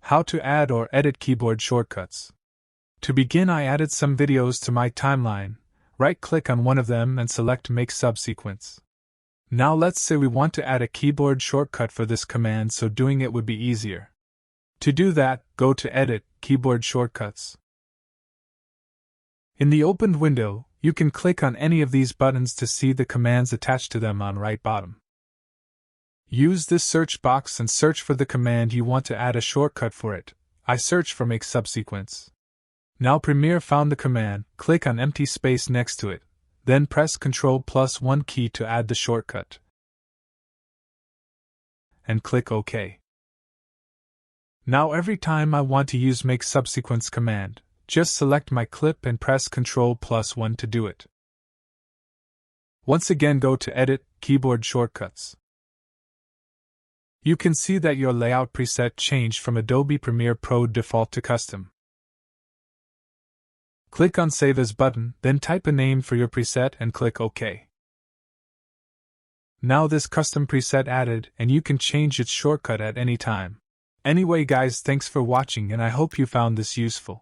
How to add or edit keyboard shortcuts. To begin, I added some videos to my timeline. Right-click on one of them and select Make Subsequence. Now let's say we want to add a keyboard shortcut for this command, so doing it would be easier. To do that, go to Edit, Keyboard Shortcuts. In the opened window, you can click on any of these buttons to see the commands attached to them on right bottom. Use this search box and search for the command you want to add a shortcut for it. I searched for Make Subsequence. Now Premiere found the command, click on empty space next to it, then press Ctrl+1 key to add the shortcut. And click OK. Now every time I want to use Make Subsequence command, just select my clip and press Ctrl+1 to do it. Once again go to Edit, Keyboard Shortcuts. You can see that your layout preset changed from Adobe Premiere Pro default to custom. Click on Save As button, then type a name for your preset and click OK. Now this custom preset added, and you can change its shortcut at any time. Anyway guys, thanks for watching and I hope you found this useful.